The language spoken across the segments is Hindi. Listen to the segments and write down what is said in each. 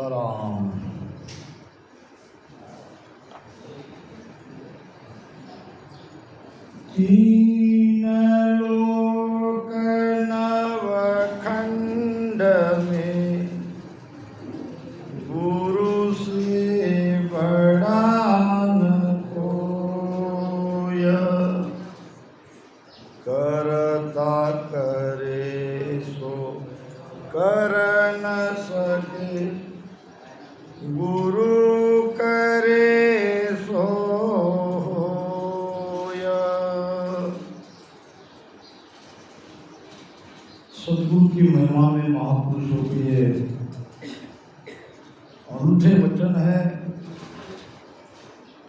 सीताराम। तीन लोक नवखंड में गुरु से बड़ा न कोय, करता करे सो कर न सके, गुरु करे सो होय। सदगुरु की महिमा में महापुरुषों के ये अनूठे वचन है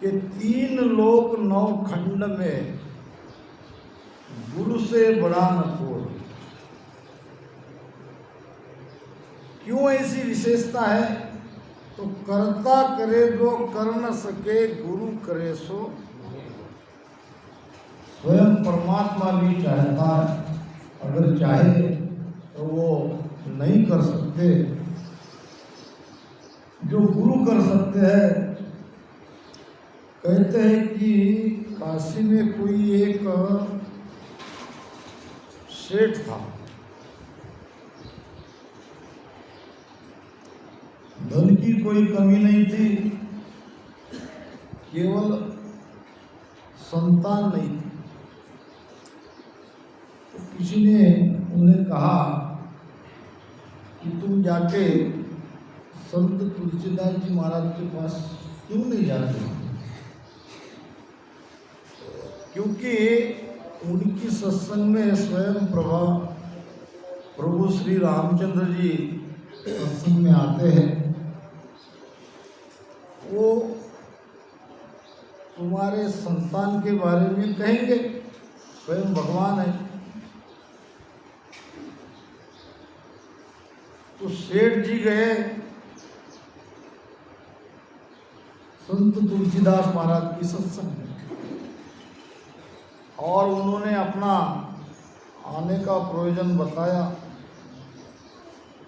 कि तीन लोक नौ खंड में गुरु से बड़ा न कोई। क्यों ऐसी विशेषता है? तो करता करे जो कर न सके, गुरु करे सो। स्वयं परमात्मा भी चाहता है, अगर चाहे तो वो नहीं कर सकते जो गुरु कर सकते हैं। कहते हैं कि काशी में कोई एक सेठ था, धन की कोई कमी नहीं थी, केवल संतान नहीं थी। तो किसी ने उन्हें कहा कि तुम जाके संत तुलसीदास जी महाराज के पास क्यों नहीं जाते? क्योंकि उनकी सत्संग में स्वयं प्रभु श्री रामचंद्र जी सत्संग में आते हैं। वो तुम्हारे संतान के बारे में कहेंगे, स्वयं भगवान है। तो सेठ जी गए संत तुलसीदास महाराज की सत्संग में और उन्होंने अपना आने का प्रयोजन बताया।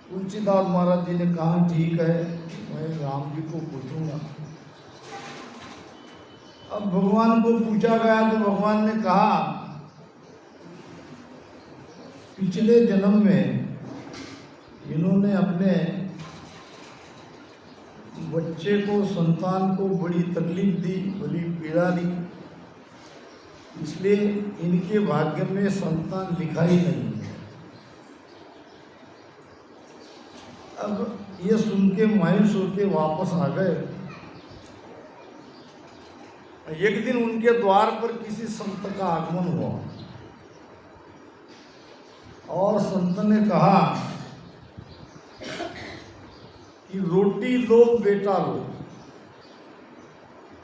तुलसीदास महाराज जी ने कहा ठीक है, मैं राम जी को पूछूंगा। अब भगवान को पूछा गया तो भगवान ने कहा पिछले जन्म में इन्होंने अपने बच्चे को, संतान को बड़ी तकलीफ दी, बड़ी पीड़ा दी, इसलिए इनके भाग्य में संतान दिखाई नहीं। अब ये सुन के मायूस होके वापस आ गए। एक दिन उनके द्वार पर किसी संत का आगमन हुआ और संत ने कहा कि रोटी लो बेटा लो।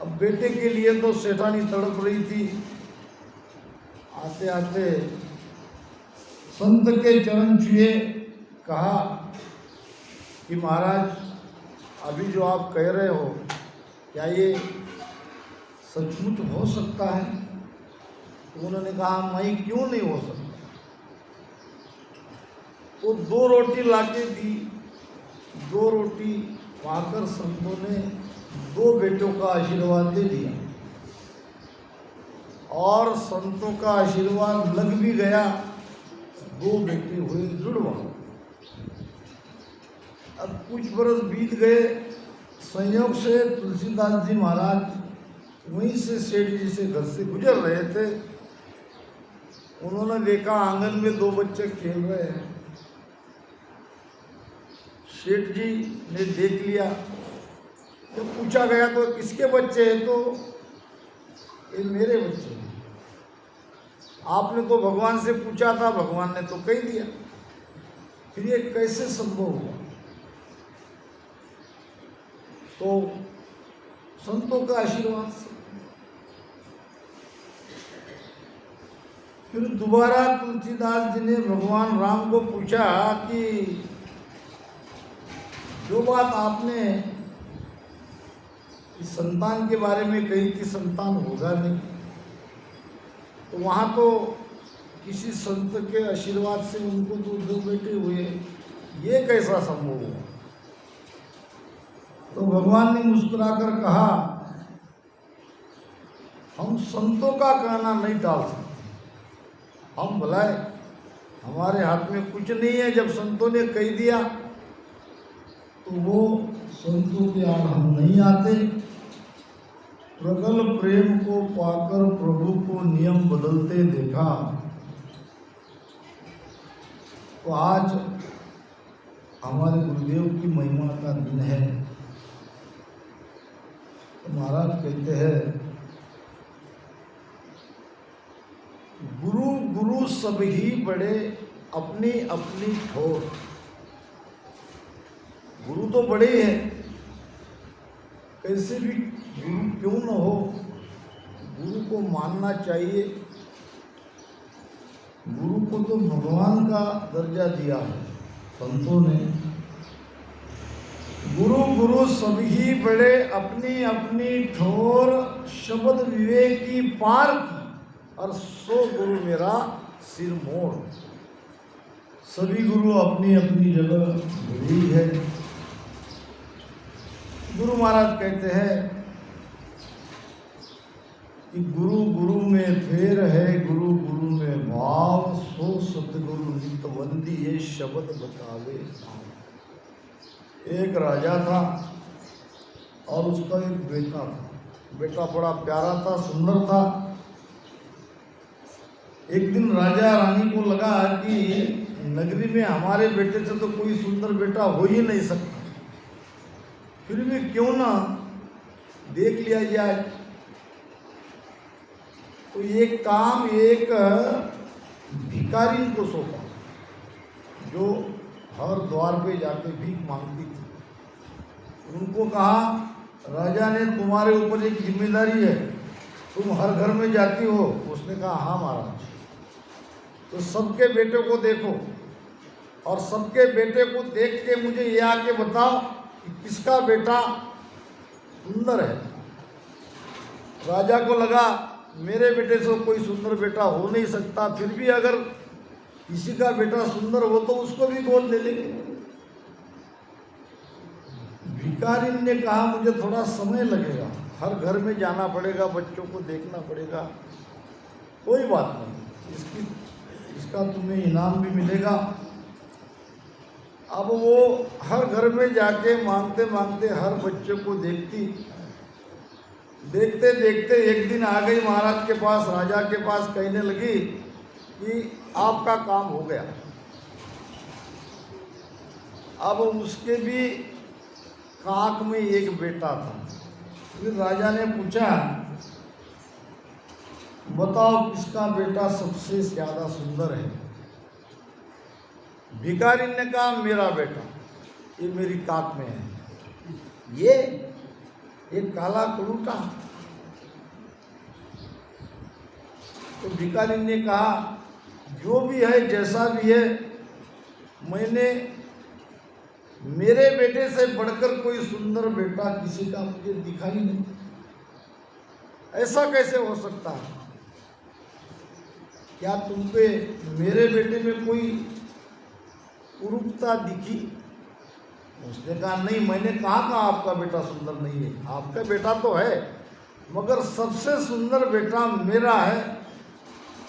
अब बेटे के लिए तो सेठानी तड़प रही थी। आते आते संत के चरण छुए, कहा कि महाराज अभी जो आप कह रहे हो क्या ये सचमुच हो सकता है? तो उन्होंने कहा मैं क्यों नहीं हो सकता। तो 2 रोटी लाके दी। 2 रोटी पाकर संतों ने 2 बेटों का आशीर्वाद दे दिया और संतों का आशीर्वाद लग भी गया। 2 बेटे हुए जुड़वा। अब कुछ बरस बीत गए। संयोग से तुलसीदास जी महाराज वहीं से सेठ जी से घर से गुजर रहे थे। उन्होंने देखा आंगन में 2 बच्चे खेल रहे हैं। सेठ जी ने देख लिया। जब पूछा गया तो किसके बच्चे हैं? तो ये मेरे बच्चे हैं। आपने तो भगवान से पूछा था, भगवान ने तो कह दिया। फिर ये कैसे संभव हुआ? तो संतों का आशीर्वाद से। फिर दोबारा तुलसीदास जी ने भगवान राम को पूछा कि जो बात आपने इस संतान के बारे में कही थी, संतान होगा नहीं, तो वहाँ तो किसी संत के आशीर्वाद से उनको तो 2 बेटे हुए, ये कैसा संभव हुआ? तो भगवान ने मुस्कुराकर कहा, हम संतों का कहना नहीं टाल सकते, हम भलाए हमारे हाथ में कुछ नहीं है। जब संतों ने कह दिया तो वो संतों के आड़ हम नहीं आते। प्रगल प्रेम को पाकर प्रभु को नियम बदलते देखा। तो आज हमारे गुरुदेव की महिमा का दिन है। तो महाराज कहते हैं, गुरु गुरु सब ही बड़े अपनी अपनी ठोर। गुरु तो बड़े ही हैं, कैसे भी गुरु क्यों न हो, गुरु को मानना चाहिए। गुरु को तो भगवान का दर्जा दिया है संतों ने। गुरु गुरु सभी बड़े अपनी अपनी ठोर, शब्द विवेकी पार की और सो गुरु मेरा सिर मोड़। सभी गुरु अपनी अपनी जगह बड़ी है। गुरु महाराज कहते हैं कि गुरु गुरु में फेर है, गुरु गुरु में भाव, सो सतगुरु नितवंदी ये शब्द बतावे। एक राजा था और उसका एक बेटा था। बेटा बड़ा प्यारा था, सुंदर था। एक दिन राजा रानी को लगा कि नगरी में हमारे बेटे से तो कोई सुंदर बेटा हो ही नहीं सकता, फिर भी क्यों ना देख लिया जाए। तो ये काम एक भिखारी को सौंपा, जो हर द्वार पे जाके भीख मांगती थी। उनको कहा, राजा ने तुम्हारे ऊपर एक जिम्मेदारी है, तुम हर घर में जाती हो। उसने कहा, हाँ महाराज। तो सबके बेटे को देखो और सबके बेटे को देख के मुझे ये आके बताओ कि किसका बेटा सुंदर है। राजा को लगा मेरे बेटे से कोई सुंदर बेटा हो नहीं सकता, फिर भी अगर किसी का बेटा सुंदर हो तो उसको भी गोद ले लेंगे। भिखारी ने कहा, मुझे थोड़ा समय लगेगा, हर घर में जाना पड़ेगा, बच्चों को देखना पड़ेगा। कोई बात नहीं, इसका तुम्हें इनाम भी मिलेगा। अब वो हर घर में जाके मांगते मांगते हर बच्चे को देखती। देखते देखते एक दिन आ गई महाराज के पास, राजा के पास, कहने लगी कि आपका काम हो गया। अब उसके भी काक में एक बेटा था। फिर राजा ने पूछा, बताओ किसका बेटा सबसे ज्यादा सुंदर है। भिखारी ने कहा, मेरा बेटा, ये मेरी काक में है। ये एक काला कलूटा। तो भिखारी ने कहा, जो भी है जैसा भी है, मैंने मेरे बेटे से बढ़कर कोई सुंदर बेटा किसी का मुझे दिखा ही नहीं। ऐसा कैसे हो सकता है? क्या तुम पे मेरे बेटे में कोई कुरूपता दिखी? उसने कहा, नहीं, मैंने कहा आपका बेटा सुंदर नहीं है। आपका बेटा तो है, मगर सबसे सुंदर बेटा मेरा है।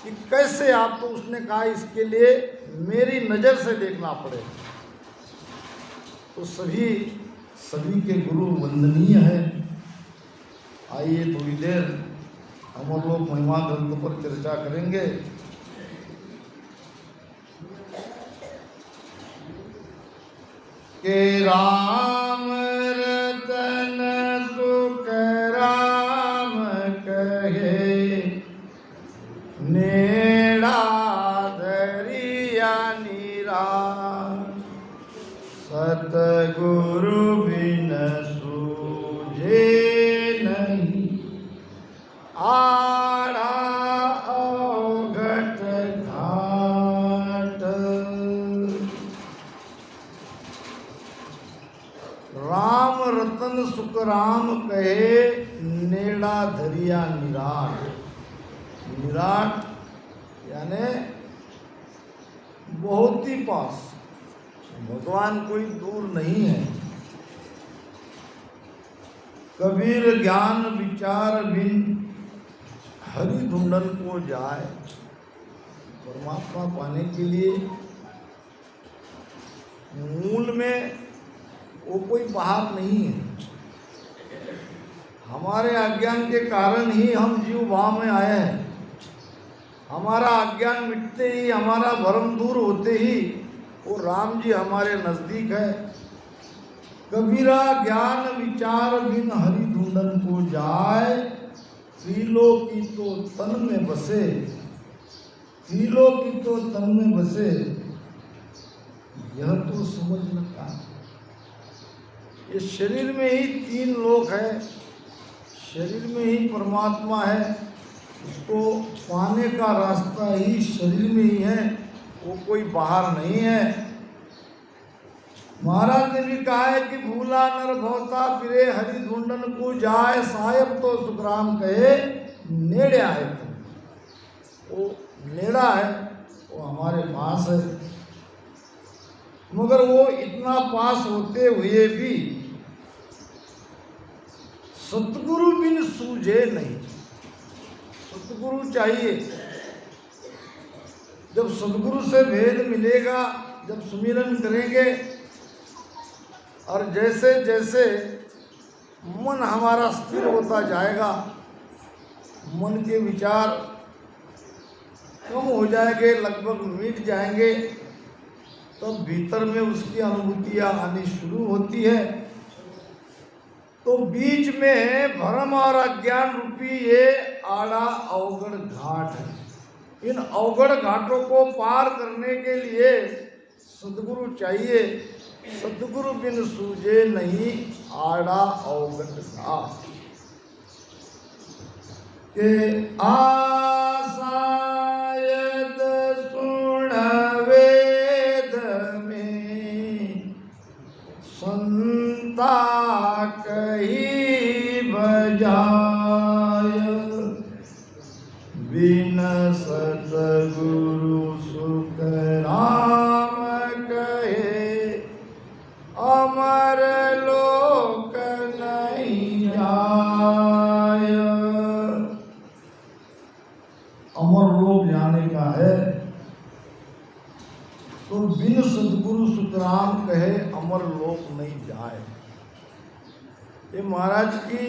कि कैसे आप? तो उसने कहा, इसके लिए मेरी नज़र से देखना पड़ेगा। तो सभी के गुरु वंदनीय है। आइए थोड़ी देर हम लोग महिमा ग्रंथ पर चर्चा करेंगे। के राम रतन सुख राम कहे, नेड़ा धरिया निराश, सतगुरु बिन सूझे नहीं, आड़ा अवघट घाट। राम रतन सुख राम कहे, नेड़ा धरिया निराट। निराट यानी बहुत ही पास, भगवान कोई दूर नहीं है। कबीर ज्ञान विचार बिन हरि ढूंढन को जाए। परमात्मा पाने के लिए मूल में वो कोई बाहर नहीं है। हमारे अज्ञान के कारण ही हम जीव भाव में आए हैं। हमारा अज्ञान मिटते ही, हमारा भ्रम दूर होते ही वो राम जी हमारे नजदीक है। कबीरा ज्ञान विचार बिन हरि ढूंढन को जाए, त्रिलोकी तो तन में बसे, त्रिलोकी तो तन में बसे, यह तो समझ न पाए। ये शरीर में ही 3 लोक है, शरीर में ही परमात्मा है, उसको पाने का रास्ता ही शरीर में ही है, वो कोई बाहर नहीं है। महाराज ने भी कहा है कि भूला नर भवता फिरे हरि ढूंढन को जाए, साहेब तो सुखराम कहे नेड़े आए। वो नेड़ा है, वो हमारे पास है, मगर वो इतना पास होते हुए भी सतगुरु बिन सूझे नहीं। सतगुरु चाहिए। जब सतगुरु से भेद मिलेगा, जब सुमिरन करेंगे और जैसे जैसे मन हमारा स्थिर होता जाएगा, मन के विचार कम हो जाएंगे, लगभग मिट जाएंगे, तब भीतर में उसकी अनुभूतियाँ आनी शुरू होती है। तो बीच में भ्रम और अज्ञान रूपी ये आड़ा अवगढ़ घाट है। इन अवगढ़ घाटों को पार करने के लिए सद्गुरु चाहिए। सद्गुरु बिन सूझे नहीं आड़ा अवगढ़ घाट। के आसायद सुन वेद में संता कही बजाय, बिन सतगुरु सुख राम कहे अमर लोक नहीं जाय। अमर लोक जाने का है तो बिन सद्गुरु सुखराम कहे अमर लोक नहीं जाए। ये महाराज की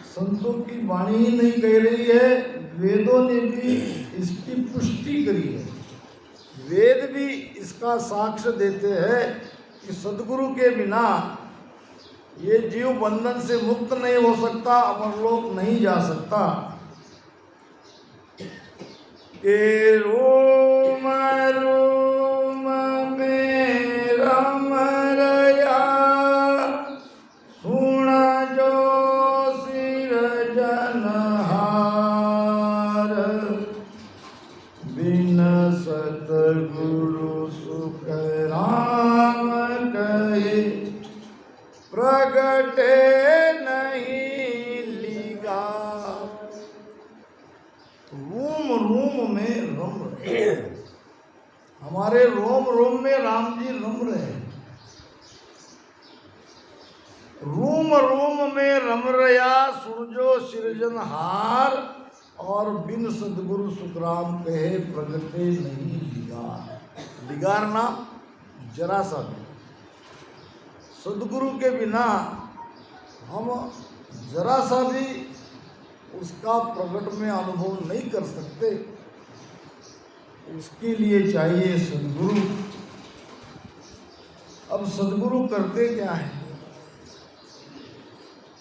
संतों की वाणी ही नहीं कह रही है, वेदों ने भी इसकी पुष्टि करी है। वेद भी इसका साक्ष्य देते हैं कि सद्गुरु के बिना ये जीव बंधन से मुक्त नहीं हो सकता, अमरलोक नहीं जा सकता। के रोम रोम में रम रया, सुन जो सिरजनहार, बिन सतगुरु सुख राम कहे प्रगटे नहीं लिगा। रोम रोम में रम रहे, हमारे रोम रोम में राम जी रम रहे। रोम रोम में रम रया, सुन जो सृजनहार, और बिन सद्गुरु सुखराम कहे प्रगटे नहीं लिगार। लिगार नाम जरा सा भी। सद्गुरु के बिना हम जरा सा भी उसका प्रकट में अनुभव नहीं कर सकते। उसके लिए चाहिए सद्गुरु। अब सद्गुरु करते क्या है?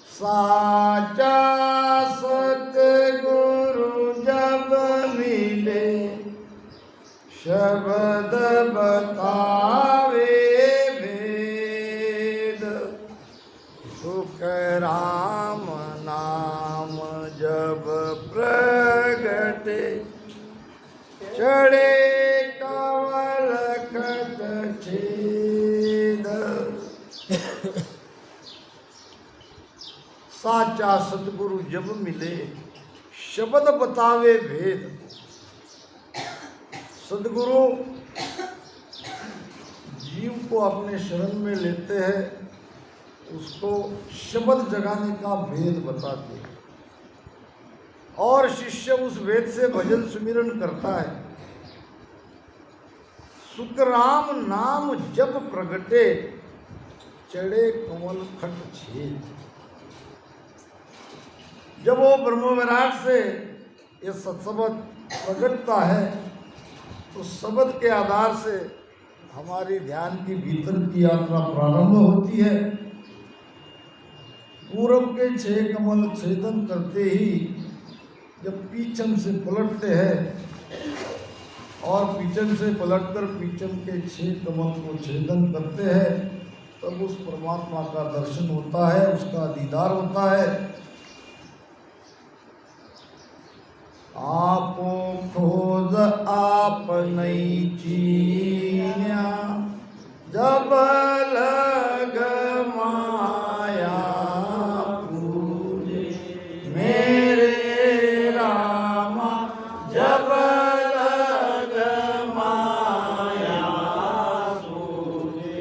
साचा सतगुरु जब मिले, शब्द बतावे वेद, सुख राम नाम जब प्रगटे, चढ़े कवल खट छेद। साचा सतगुरु जब मिले, शब्द बतावे भेद। सदगुरु जीव को अपने शरण में लेते हैं उसको शब्द जगाने का भेद बताते हैं और शिष्य उस वेद से भजन सुमिरन करता है। सुखराम नाम जब प्रगटे चढ़े कमल खट छेद। जब वो ब्रह्म विराट से ये सत्शब्द प्रगटता है तो शब्द के आधार से हमारी ध्यान की भीतर की यात्रा प्रारंभ होती है। पूरब के 6 कमल छेदन करते ही जब पीछम से पलटते हैं और पीछम से पलटकर पीछम के 6 कमल को छेदन करते हैं तब उस परमात्मा का दर्शन होता है, उसका दीदार होता है। आपो खोज आप नहीं चीन्या जब लग माया पूजे मेरे रामा जब लग माया पूजे।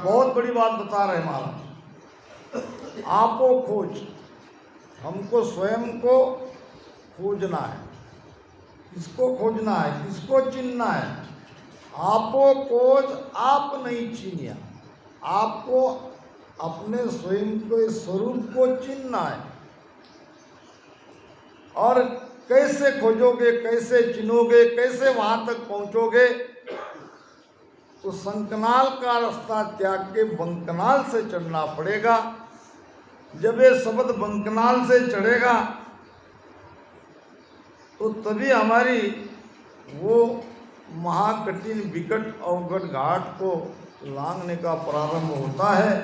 बहुत बड़ी बात बता रहे महाराज। आपो खोज, हमको स्वयं को खोजना है। किसको खोजना है, किसको चिन्हना है? आपो खोज आप नहीं चिन्हिया। आपको अपने स्वयं के स्वरूप को चिन्हना है। और कैसे खोजोगे, कैसे चिन्होगे, कैसे वहां तक पहुंचोगे? तो संकनाल का रास्ता त्याग के बंकनाल से चढ़ना पड़ेगा। जब ये शब्द बंकनाल से चढ़ेगा तो तभी हमारी वो महाकठिन विकट अवगढ़ घाट को लांघने का प्रारंभ होता है।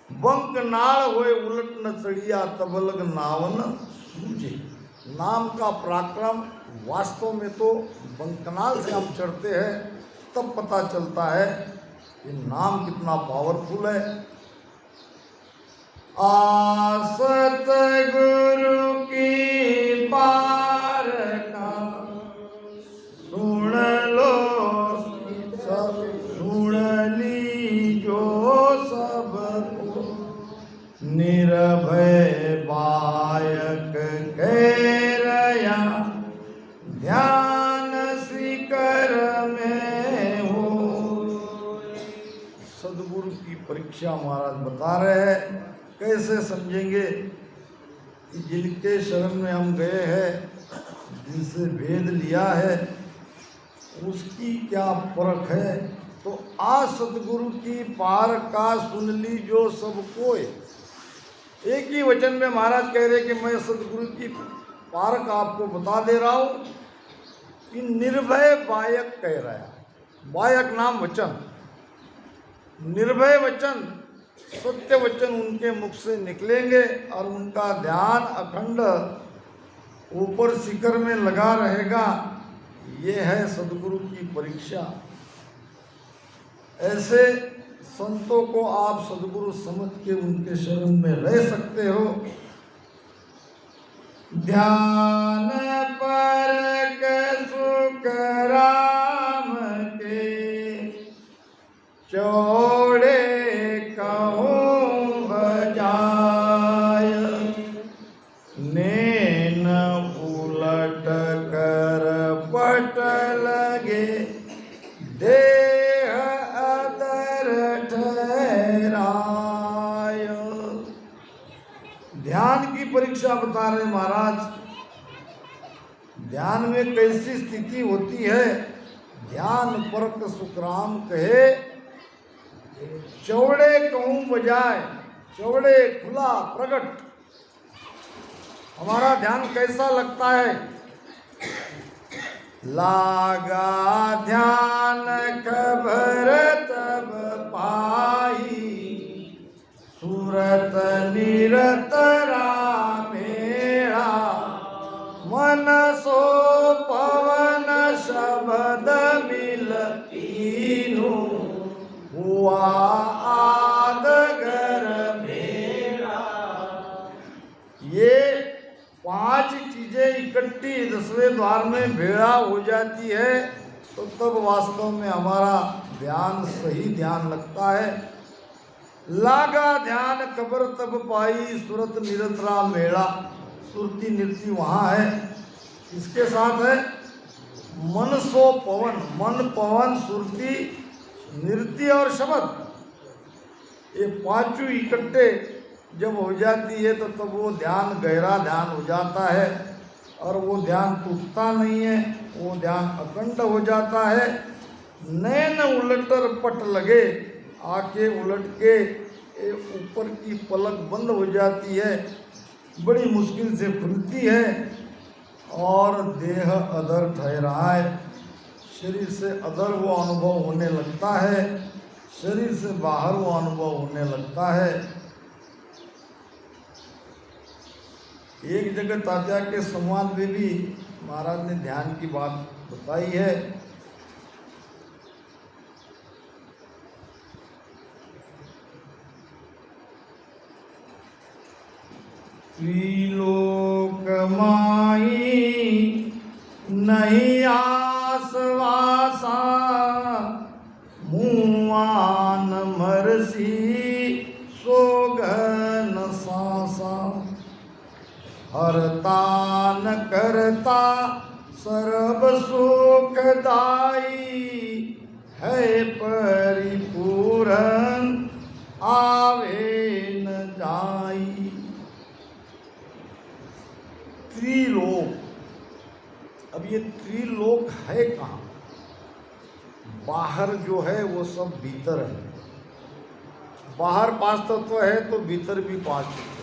बंकनाल होए उलट न चढ़िया तबलग नावन सूझे। नाम का पराक्रम वास्तव में तो बंकनाल से हम चढ़ते हैं तब पता चलता है कि नाम कितना पावरफुल है। आसत गुरु की पार का सुन लो सब, सुन ली जो सब निर्भय बायक कह रया ध्यान शिखर में हो। सदगुरु की परीक्षा महाराज बता रहे हैं। कैसे समझेंगे कि जिनके शरण में हम गए हैं, जिनसे भेद लिया है, उसकी क्या परख है? तो आ सदगुरु की पार का सुन ली जो सब कोय। एक ही वचन में महाराज कह रहे कि मैं सदगुरु की पार का आपको बता दे रहा हूं कि निर्भय बायक कह रहा है। बायक नाम वचन, निर्भय वचन, सत्य वचन उनके मुख से निकलेंगे और उनका ध्यान अखंड ऊपर शिखर में लगा रहेगा। ये है सदगुरु की परीक्षा। ऐसे संतों को आप सदगुरु समझ के उनके शरण में रह सकते हो। ध्यान पर सुख राम के चौड़े कहूँ बजाय, नैन उलट कर पट लगे देह अदर ठहराय। ध्यान की परीक्षा बता रहे महाराज। ध्यान में कैसी स्थिति होती है? ध्यान परक सुखराम कहे चौड़े कहूँ बजाय, चौड़े खुला प्रगट। हमारा ध्यान कैसा लगता है? लागा ध्यान खबर तब पाई, सूरत निरत रामेणा, मन सो पवन शब्द मिल तीनू, हुआ आदगर मेरा। ये 5 चीजें इकट्ठी 10वें द्वार में भेड़ा हो जाती है तो तब वास्तव में हमारा ध्यान सही ध्यान लगता है। लागा ध्यान कबर तब पाई, सूरत निरत राम मेला। सुरती नृत्य वहाँ है, इसके साथ है मन सो पवन, मन पवन सुरती नृत्य और शब्द, ये 5 इकट्ठे जब हो जाती है तो तब वो ध्यान गहरा ध्यान हो जाता है और वो ध्यान टूटता नहीं है, वो ध्यान अखंड हो जाता है। नैन उलटर पट लगे, आंखें उलट के ऊपर की पलक बंद हो जाती है, बड़ी मुश्किल से खुलती है और देह अधर ठहराए, शरीर से अधर वो अनुभव होने लगता है, शरीर से बाहर वो अनुभव होने लगता है। एक जगह तात्या के संवाद में भी महाराज ने ध्यान की बात बताई है। त्रिलोक माई नहीं आसवासा, मुआन मरसी सोगन सासा, हरता न करता सर्व सुखदाई, है परिपूरन आवे न जाई। त्रिलोक, अब ये त्रिलोक है कहाँ? बाहर जो है वो सब भीतर है, बाहर 5 तत्व है तो भीतर भी 5 तत्व है।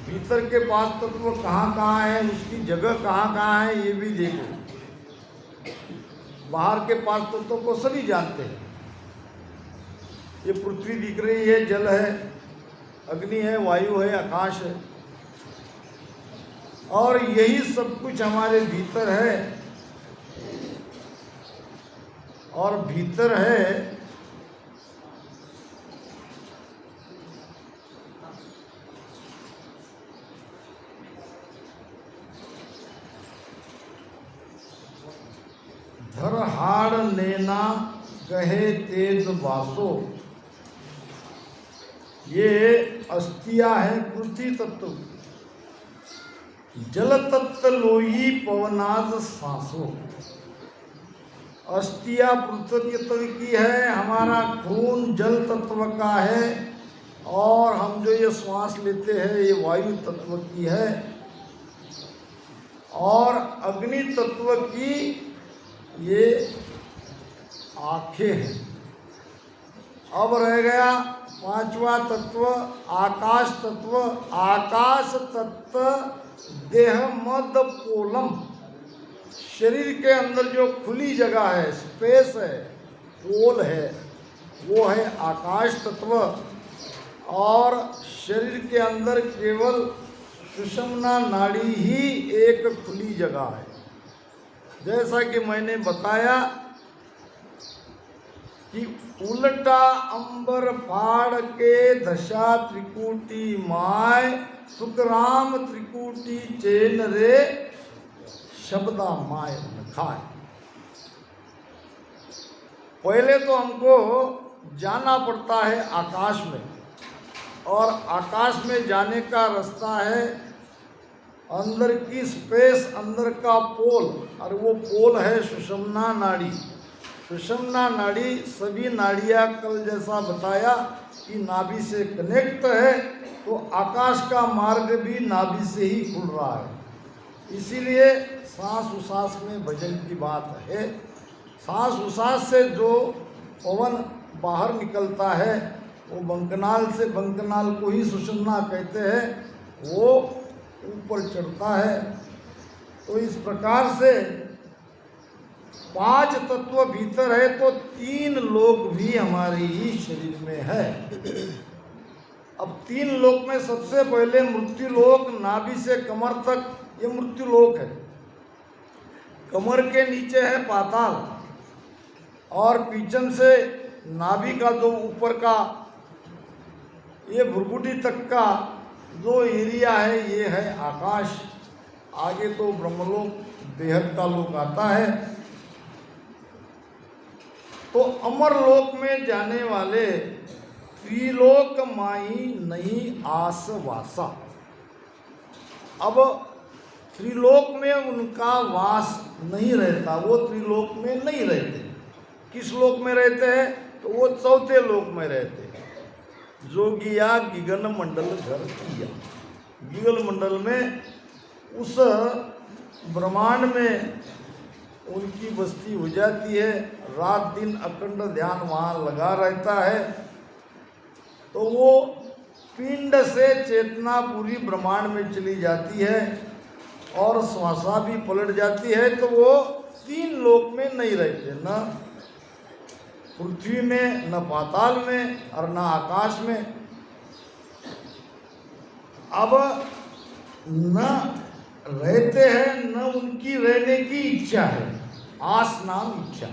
भीतर के 5 तत्व कहाँ कहाँ है, उसकी जगह कहाँ कहाँ है, ये भी देखो। बाहर के 5 तत्वों को सभी जानते हैं। ये पृथ्वी दिख रही है, जल है, अग्नि है, वायु है, आकाश है, और यही सब कुछ हमारे भीतर है। और भीतर है धर हाड़ लेना कहे तेज वासो, ये अस्थिया है पृथ्वी तत्व, जल तत्व लोई पवनाद सांसो। अस्थिया पृथ्वी तत्व की है, हमारा खून जल तत्व का है, और हम जो ये श्वास लेते हैं ये वायु तत्व की है, और अग्नि तत्व की ये आंखें हैं। अब रह गया 5वां तत्व आकाश तत्व। आकाश तत्व देह मद पोलम, शरीर के अंदर जो खुली जगह है, स्पेस है, पोल है, वो है आकाश तत्व। और शरीर के अंदर केवल सुषुम्ना नाड़ी ही एक खुली जगह है। जैसा कि मैंने बताया कि उल्टा अंबर फाड़ के दशा त्रिकुटी माय, सुखराम त्रिकुटी चेन रे शब्दा माय खाए। पहले तो हमको जाना पड़ता है आकाश में, और आकाश में जाने का रास्ता है अंदर की स्पेस, अंदर का पोल, और वो पोल है सुषुम्ना नाड़ी। सुषुम्ना नाड़ी सभी नाड़ियाँ कल जैसा बताया कि नाभि से कनेक्ट है, तो आकाश का मार्ग भी नाभि से ही खुल रहा है। इसीलिए सांस उसास में भजन की बात है। सांस उसास से जो पवन बाहर निकलता है, वो बंकनाल से, बंकनाल को ही सुषुम्ना कहते हैं, वो ऊपर चढ़ता है। तो इस प्रकार से 5 तत्व भीतर है, तो 3 लोक भी हमारे ही शरीर में है। अब 3 लोक में सबसे पहले मृत्यु लोक, नाभि से कमर तक ये मृत्यु लोक है। कमर के नीचे है पाताल, और पीछन से नाभि का जो ऊपर का ये भ्रुकुटी तक का जो एरिया है ये है आकाश। आगे तो ब्रह्मलोक, बेहद का लोक आता है। तो अमर लोक में जाने वाले त्रिलोक माही नहीं आस वासा। अब त्रिलोक में उनका वास नहीं रहता, वो त्रिलोक में नहीं रहते। किस लोक में रहते हैं? तो वो 4थे लोक में रहते हैं। जोगिया गिगन मंडल घर किया। गिगल मंडल में, उस ब्रह्मांड में उनकी बस्ती हो जाती है। रात दिन अखंड ध्यान वहाँ लगा रहता है। तो वो पिंड से चेतना पूरी ब्रह्मांड में चली जाती है और श्वासा भी पलट जाती है। तो वो 3 लोक में नहीं रहते, न पृथ्वी में, न पाताल में और न आकाश में। अब न रहते हैं, न उनकी रहने की इच्छा है। आस नाम इच्छा,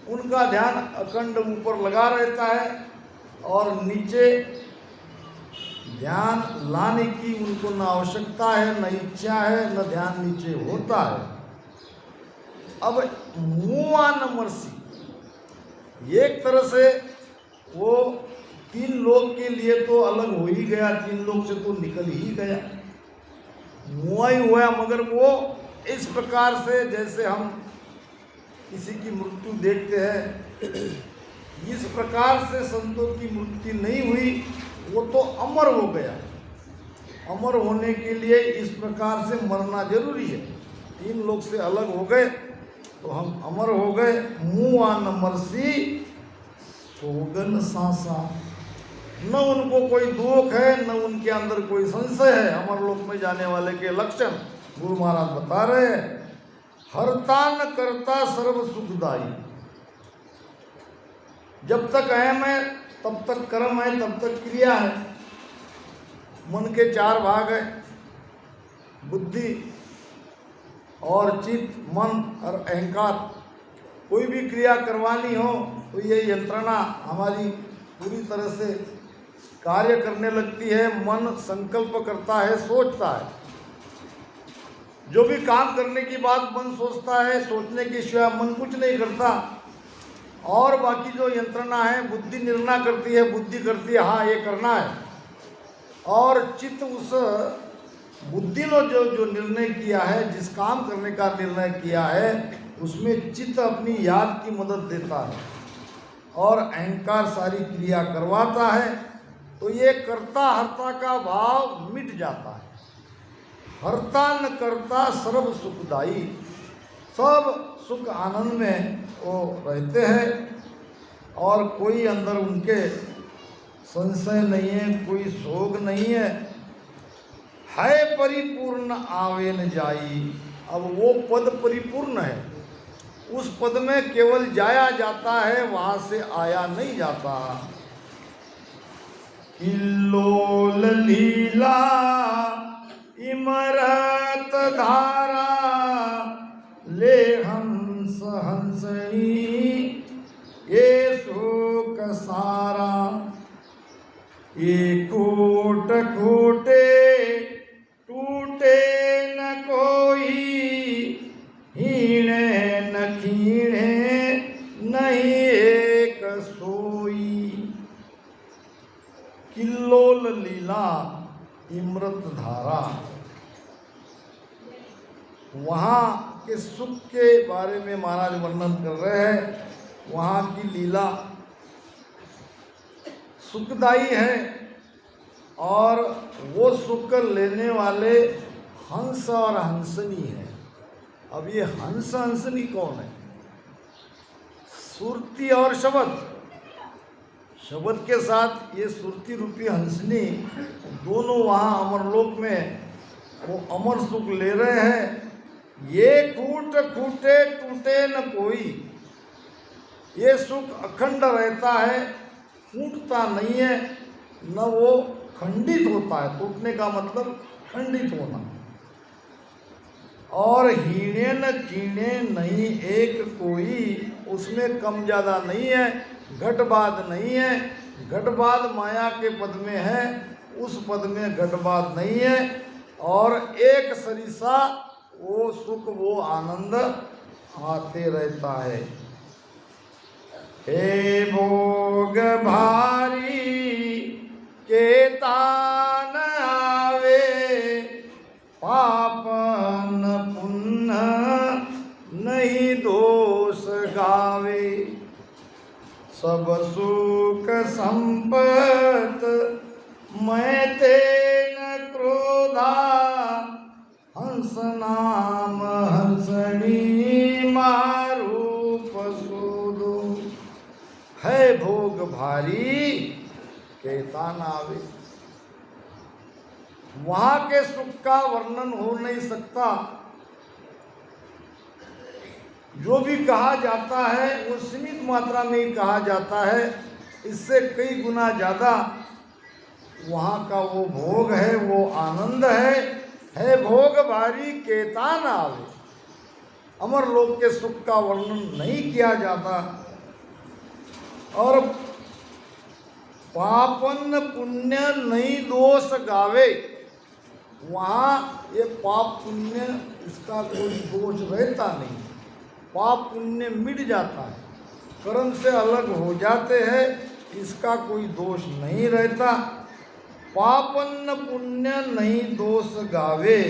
उनका ध्यान अखंड ऊपर लगा रहता है और नीचे ध्यान लाने की उनको न आवश्यकता है, न इच्छा है, न ध्यान नीचे होता है। अब मुआ नमर्सी, एक तरह से वो 3 लोक के लिए तो अलग हो ही गया, 3 लोक से तो निकल ही गया, मुआ ही हुआ। मगर वो इस प्रकार से, जैसे हम किसी की मृत्यु देखते हैं, इस प्रकार से संतों की मृत्यु नहीं हुई, वो तो अमर हो गया। अमर होने के लिए इस प्रकार से मरना जरूरी है। 3 लोक से अलग हो गए तो हम अमर हो गए। मुआ न मरसी सोगन सांसा, न उनको कोई दुख है, न उनके अंदर कोई संशय है। अमर लोक में जाने वाले के लक्षण गुरु महाराज बता रहे हैं। हरता न करता सर्व सुखदाई, जब तक अहम है तब तक कर्म है, तब तक क्रिया है। मन के 4 भाग है, बुद्धि और चित्त, मन और अहंकार। कोई भी क्रिया करवानी हो तो ये यंत्रणा हमारी पूरी तरह से कार्य करने लगती है। मन संकल्प करता है, सोचता है। जो भी काम करने की बात मन सोचता है, सोचने के सिवा मन कुछ नहीं करता। और बाकी जो यंत्रणा है, बुद्धि निर्णय करती है, बुद्धि करती है हाँ ये करना है। और चित्त उस बुद्धि ने जो निर्णय किया है, जिस काम करने का निर्णय किया है, उसमें चित्त अपनी याद की मदद देता है और अहंकार सारी क्रिया करवाता है। तो ये कर्ता हर्ता का भाव मिट जाता है। हर्ता न करता सर्व सुखदाई, सब सुख आनंद में वो रहते हैं और कोई अंदर उनके संशय नहीं है, कोई शोक नहीं है। परिपूर्ण आवे न जाई, अब वो पद परिपूर्ण है, उस पद में केवल जाया जाता है, वहां से आया नहीं जाता। किल्लोल लीला इमरत धारा, ले हंस हंसनी ये शोक सारा। ये कोट कोटे टूटे न कोई, हीणे न खीणे नहीं एक सोई। किल्लोल लीला इमृत धारा, वहाँ के सुख के बारे में महाराज वर्णन कर रहे हैं। वहाँ की लीला सुखदाई है और वो सुख लेने वाले हंस और हंसनी है। अब ये हंस हंसनी कौन है? सुरती और शब्द, शब्द के साथ ये सुरती रूपी हंसनी दोनों वहाँ अमरलोक में वो अमर सुख ले रहे हैं। ये कूट खूटे टूटे न कोई, ये सुख अखंड रहता है, टूटता नहीं है, न वो खंडित होता है। टूटने का मतलब खंडित होना। और हीने न कीने नहीं एक कोई, उसमें कम ज़्यादा नहीं है, घटबाद नहीं है। घटबाद माया के पद में है, उस पद में घटबाद नहीं है। और एक सरिसा वो सुख वो आनंद आते रहता है। हे भोग भारी के तान आवे, पापन पुण्य नहीं दोष गावे। सब सुख संपत मैं तेन क्रोधा, हंस नाम हंसनी मारूप सोदो। है भोग भारी कहता न आवे। वहां के सुख का वर्णन हो नहीं सकता। जो भी कहा जाता है वो सीमित मात्रा में ही कहा जाता है, इससे कई गुना ज़्यादा वहाँ का वो भोग है, वो आनंद है भोग भारी केता न आवे। अमर लोक के सुख का वर्णन नहीं किया जाता। और पापन पुण्य नहीं दोष गावे, वहाँ ये पाप पुण्य इसका कोई दोष रहता नहीं। पाप पुण्य मिट जाता है, कर्म से अलग हो जाते हैं, इसका कोई दोष नहीं रहता। पापन पुण्य नहीं दोष गावे,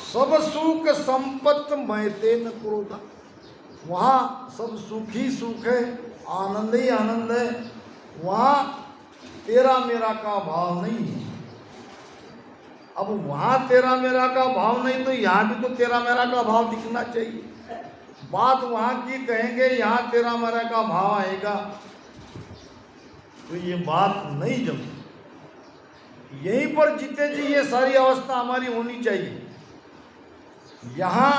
सब सुख संपत्त मैं तेन क्रोधा। वहाँ सब सुख ही सुख है, आनंद ही आनंद है। वहाँ तेरा मेरा का भाव नहीं है। अब वहाँ तेरा मेरा का भाव नहीं तो यहाँ भी तो तेरा मेरा का भाव दिखना चाहिए। बात वहाँ की कहेंगे, यहाँ तेरा मेरा का भाव आएगा तो ये बात नहीं जमती। यहीं पर जीते जी ये सारी अवस्था हमारी होनी चाहिए। यहाँ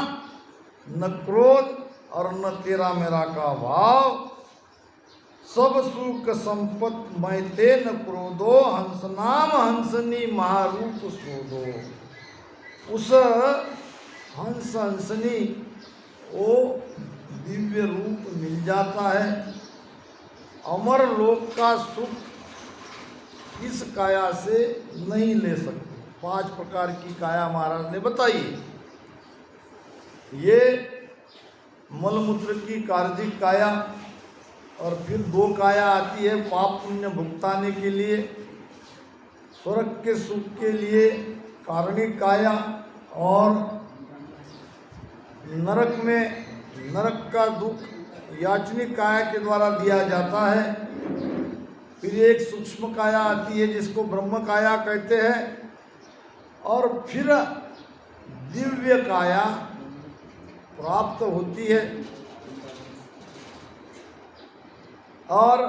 न क्रोध और न तेरा मेरा का भाव, सब सुख संपत मैं ते न क्रोधो, हंस नाम हंसनी महारूप सोधो। उस हंस हंसनी वो दिव्य रूप मिल जाता है। अमर लोक का सुख इस काया से नहीं ले सकते। 5 प्रकार की काया महाराज ने बताई। ये मलमूत्र की कार्जिक काया, और फिर 2 काया आती है पाप पुण्य भुगताने के लिए, स्वर्ग के सुख के लिए कारणिक काया, और नरक में नरक का दुख याचनिक काया के द्वारा दिया जाता है। फिर एक सूक्ष्म काया आती है जिसको ब्रह्म काया कहते हैं, और फिर दिव्य काया प्राप्त होती है। और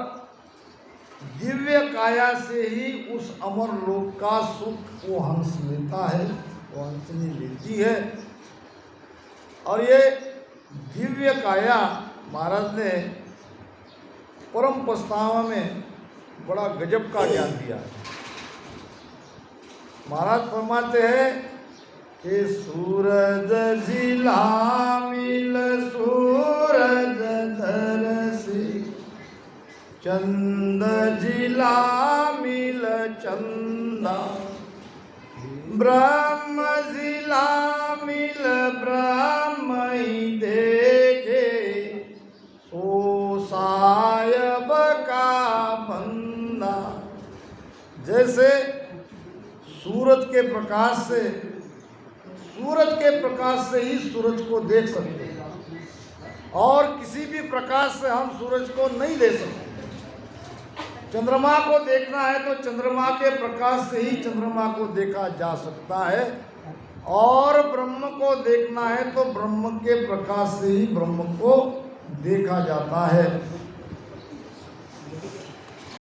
दिव्य काया से ही उस अमर लोक का सुख वो हंस लेता है, वो हंसनी लेती है। और ये दिव्य काया महाराज ने परम पस्तावा में बड़ा गजब का ज्ञान दिया है। महाराज फरमाते हैं कि सूरज जिला मिल सूरज दरसी, चंद जिला मिल चंदा, ब्रह्म जिला मिल ब्रह्म ही देखे, सो सायब का बंदा। जैसे सूरज के प्रकाश से ही सूरज को देख सकते हैं, और किसी भी प्रकाश से हम सूरज को नहीं देख सकते। चंद्रमा को देखना है तो चंद्रमा के प्रकाश से ही चंद्रमा को देखा जा सकता है, और ब्रह्म को देखना है तो ब्रह्म के प्रकाश से ही ब्रह्म को देखा जाता है।